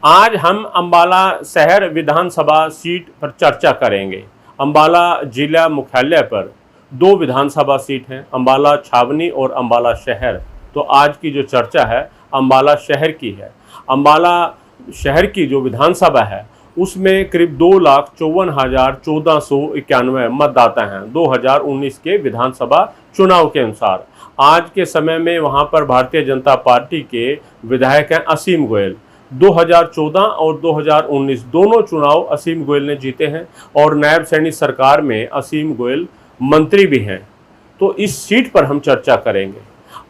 आज हम अंबाला शहर विधानसभा सीट पर चर्चा करेंगे। अंबाला जिला मुख्यालय पर दो विधानसभा सीट हैं, अंबाला छावनी और अंबाला शहर। तो आज की जो चर्चा है अंबाला शहर की है। अंबाला शहर की जो विधानसभा है उसमें करीब 2,54,1491 मतदाता हैं 2019 के विधानसभा चुनाव के अनुसार। आज के समय में वहां पर भारतीय जनता पार्टी के विधायक हैं असीम गोयल। 2014 और 2019 दोनों चुनाव असीम गोयल ने जीते हैं और नायब सैनिक सरकार में असीम गोयल मंत्री भी हैं। तो इस सीट पर हम चर्चा करेंगे।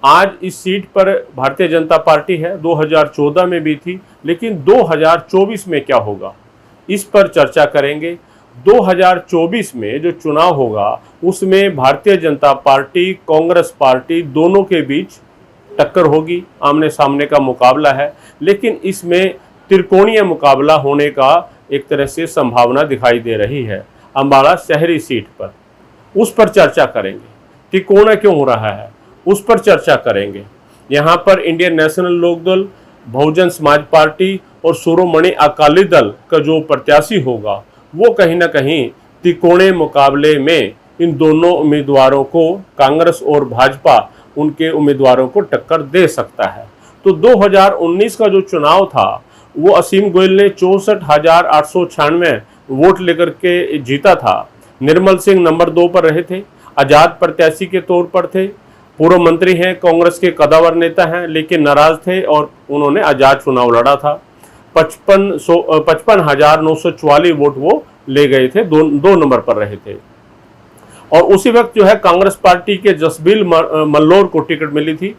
आज इस सीट पर भारतीय जनता पार्टी है, 2014 में भी थी, लेकिन 2024 में क्या होगा इस पर चर्चा करेंगे। 2024 में जो चुनाव होगा उसमें भारतीय जनता पार्टी कांग्रेस पार्टी दोनों के बीच टक्कर होगी, आमने सामने का मुकाबला है, लेकिन इसमें त्रिकोणीय मुकाबला होने का एक तरह से संभावना दिखाई दे रही है। अंबाला शहरी सीट पर उस पर चर्चा करेंगे। त्रिकोण क्यों हो रहा है उस पर चर्चा करेंगे। यहाँ पर Indian national Lokdal, Bahujan Samaj party और शिरोमणि अकाली दल का जो प्रत्याशी होगा वो कहीं ना कहीं त्रिकोणीय मुकाबले में इन दोनों उम्मीदवारों को, कांग्रेस और भाजपा, उनके उम्मीदवारों को टक्कर दे सकता है। तो 2019 का जो चुनाव था वो असीम गोयल ने 64,896 वोट लेकर के जीता था। निर्मल सिंह नंबर 2 पर रहे थे, आजाद प्रत्याशी के तौर पर थे, पूर्व मंत्री हैं, कांग्रेस के कदावर नेता हैं, लेकिन नाराज थे और उन्होंने आजाद चुनाव लड़ा था। 55,944 वोट वो ले गए थे, दो नंबर पर रहे थे। और उसी वक्त जो है कांग्रेस पार्टी के जसबीर मल्लोर को टिकट मिली थी,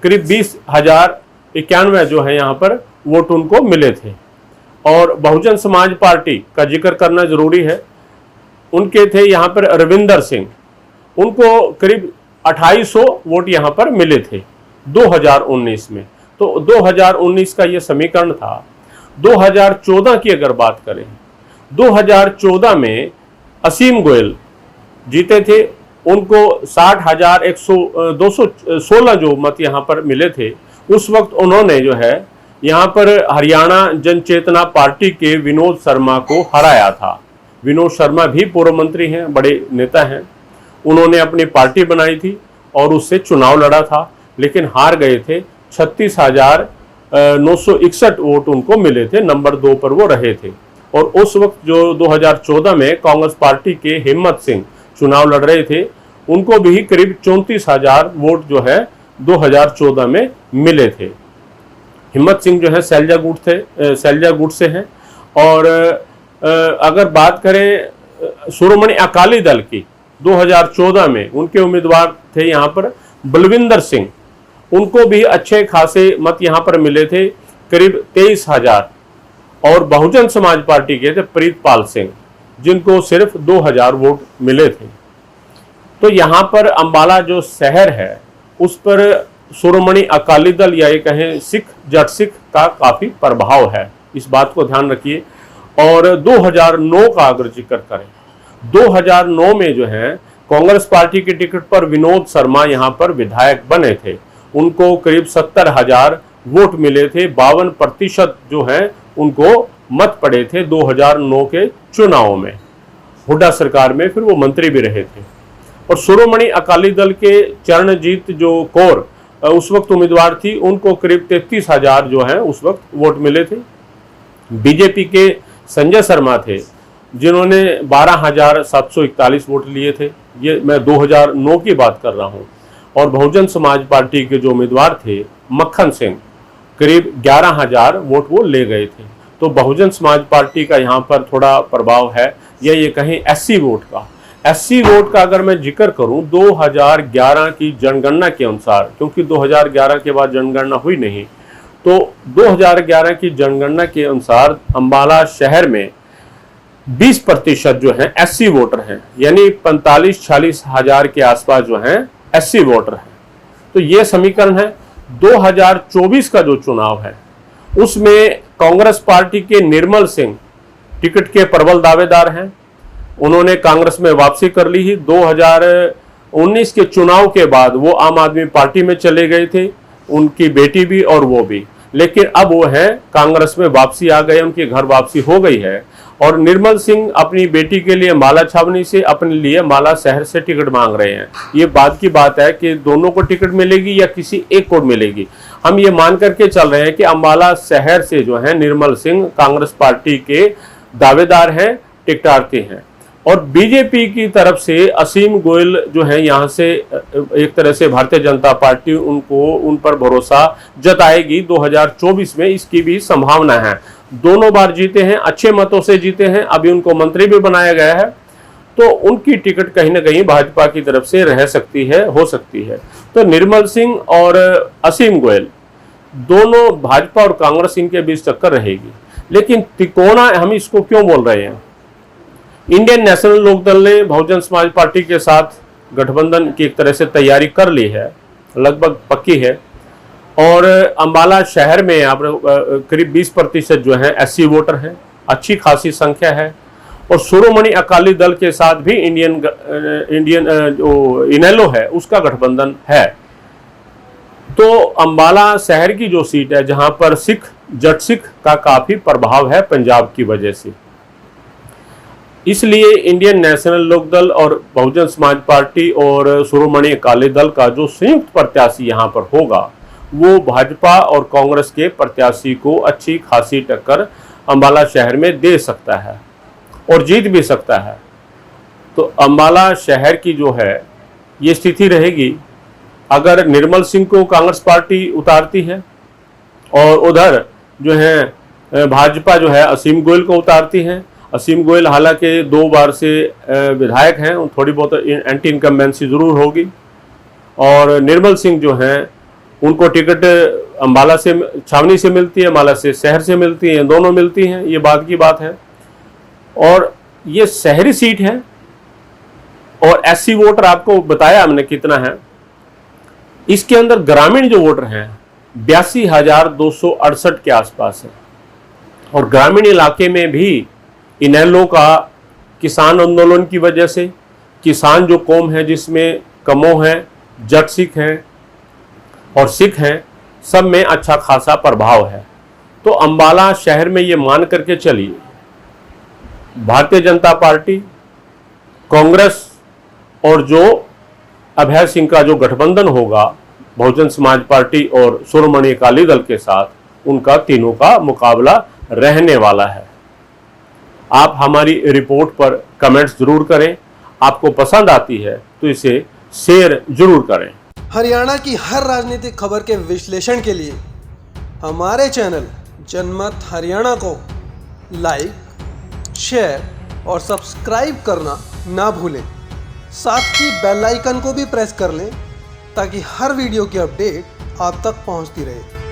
करीब 20,091 जो है यहाँ पर वोट उनको मिले थे। और बहुजन समाज पार्टी का जिक्र करना जरूरी है, उनके थे यहाँ पर रविंदर सिंह, उनको करीब 2800 वोट यहाँ पर मिले थे 2019 में। तो 2019 का ये समीकरण था। 2014 की अगर बात करें, 2014 में असीम गोयल जीते थे, उनको 60,216 जो मत यहाँ पर मिले थे। उस वक्त उन्होंने जो है यहाँ पर हरियाणा जन चेतना पार्टी के विनोद शर्मा को हराया था। विनोद शर्मा भी पूर्व मंत्री हैं, बड़े नेता हैं, उन्होंने अपनी पार्टी बनाई थी और उससे चुनाव लड़ा था, लेकिन हार गए थे। 36,961 वोट उनको मिले थे, नंबर 2 पर वो रहे थे। और उस वक्त जो 2014 में कांग्रेस पार्टी के हिम्मत सिंह चुनाव लड़ रहे थे, उनको भी करीब 34,000 वोट जो है 2014 में मिले थे। हिम्मत सिंह जो है सैलजा गुट से हैं। और अगर बात करें शिरोमणि अकाली दल की, 2014 में उनके उम्मीदवार थे यहाँ पर बलविंदर सिंह, उनको भी अच्छे खासे मत यहाँ पर मिले थे, करीब 23,000। और बहुजन समाज पार्टी के थे प्रीतपाल सिंह, जिनको सिर्फ 2,000 वोट मिले थे। तो यहाँ पर अंबाला जो शहर है उस पर शिरोमणि अकाली दल या ये कहें सिख, जट सिख का काफी प्रभाव है, इस बात को ध्यान रखिए। और 2009 का अगर जिक्र करें, 2009 में जो है कांग्रेस पार्टी के टिकट पर विनोद शर्मा यहाँ पर विधायक बने थे, उनको करीब 70,000 वोट मिले थे, 52% जो है उनको मत पड़े थे 2009 के चुनाव में। हुड्डा सरकार में फिर वो मंत्री भी रहे थे। और शिरोमणि अकाली दल के चरणजीत जो कौर उस वक्त उम्मीदवार थी, उनको करीब 33,000 जो है उस वक्त वोट मिले थे। बीजेपी के संजय शर्मा थे, जिन्होंने 12,741 वोट लिए थे, ये मैं 2009 की बात कर रहा हूँ। और बहुजन समाज पार्टी के जो उम्मीदवार थे मक्खन सिंह, करीब 11,000 वोट वो ले गए थे। तो बहुजन समाज पार्टी का यहाँ पर थोड़ा प्रभाव है, या ये कहें एससी वोट का। एससी वोट का अगर मैं जिक्र करूं 2011 की जनगणना के अनुसार, क्योंकि 2011 के बाद जनगणना हुई नहीं, तो 2011 की जनगणना के अनुसार अंबाला शहर में 20% जो है एससी वोटर हैं, यानी 45-46 हजार के आसपास जो हैं एससी वोटर हैं। तो ये समीकरण है। 2024 का जो चुनाव है उसमें कांग्रेस पार्टी के निर्मल सिंह टिकट के प्रबल दावेदार हैं, उन्होंने कांग्रेस में वापसी कर ली ही। 2019 के चुनाव के बाद वो आम आदमी पार्टी में चले गए थे, उनकी बेटी भी और वो भी, लेकिन अब वो है कांग्रेस में वापसी आ गए, उनकी घर वापसी हो गई है। और निर्मल सिंह अपनी बेटी के लिए माला छावनी से, अपने लिए माला शहर से टिकट मांग रहे हैं। ये बात की बात है कि दोनों को टिकट मिलेगी या किसी एक को मिलेगी। हम ये मान करके चल रहे हैं कि अम्बाला शहर से जो है निर्मल सिंह कांग्रेस पार्टी के दावेदार हैं, टिकटार्थी हैं। और बीजेपी की तरफ से असीम गोयल जो है यहाँ से एक तरह से भारतीय जनता पार्टी उन पर भरोसा जताएगी 2024 में, इसकी भी संभावना है। दोनों बार जीते हैं, अच्छे मतों से जीते हैं, अभी उनको मंत्री भी बनाया गया है, तो उनकी टिकट कहीं ना कहीं भाजपा की तरफ से रह सकती है, हो सकती है। तो निर्मल सिंह और असीम गोयल दोनों, भाजपा और कांग्रेस, इनके बीच टक्कर रहेगी। लेकिन तिकोना हम इसको क्यों बोल रहे हैं? इंडियन नेशनल लोकदल ने बहुजन समाज पार्टी के साथ गठबंधन की एक तरह से तैयारी कर ली है, लगभग पक्की है। और अम्बाला शहर में आप करीब 20% जो है एससी वोटर हैं, अच्छी खासी संख्या है। और शिरोमणि अकाली दल के साथ भी इंडियन जो इनेलो है उसका गठबंधन है। तो अम्बाला शहर की जो सीट है, जहां पर सिख, जट सिख का काफी प्रभाव है पंजाब की वजह से, इसलिए इंडियन नेशनल लोकदल और बहुजन समाज पार्टी और शिरोमणि अकाली दल का जो संयुक्त प्रत्याशी यहां पर होगा, वो भाजपा और कांग्रेस के प्रत्याशी को अच्छी खासी टक्कर अम्बाला शहर में दे सकता है और जीत भी सकता है। तो अम्बाला शहर की जो है ये स्थिति रहेगी अगर निर्मल सिंह को कांग्रेस पार्टी उतारती है और उधर जो है भाजपा जो है असीम गोयल को उतारती है। असीम गोयल हालांकि 2 बार से विधायक हैं, थोड़ी बहुत एंटी इनकम्बेंसी जरूर होगी। और निर्मल सिंह जो हैं उनको टिकट अम्बाला से, छावनी से मिलती है, अम्बाला से शहर से मिलती है, दोनों मिलती हैं, ये बात की बात है। और ये शहरी सीट है और एससी वोटर आपको बताया हमने कितना है। इसके अंदर ग्रामीण जो वोटर हैं 82,268 के आसपास है। और ग्रामीण इलाके में भी इनेलो का किसान आंदोलन की वजह से, किसान जो कौम है जिसमें कमो है, जट सिख हैं और सिख हैं, सब में अच्छा खासा प्रभाव है। तो अम्बाला शहर में ये मान करके चलिए, भारतीय जनता पार्टी, कांग्रेस और जो अभय सिंह का जो गठबंधन होगा बहुजन समाज पार्टी और शिरोमणि अकाली दल के साथ, उनका तीनों का मुकाबला रहने वाला है। आप हमारी रिपोर्ट पर कमेंट्स जरूर करें, आपको पसंद आती है तो इसे शेयर जरूर करें। हरियाणा की हर राजनीतिक खबर के विश्लेषण के लिए हमारे चैनल जनमत हरियाणा को लाइक, शेयर और सब्सक्राइब करना ना भूलें। साथ ही बेल आइकन को भी प्रेस कर लें ताकि हर वीडियो की अपडेट आप तक पहुंचती रहे।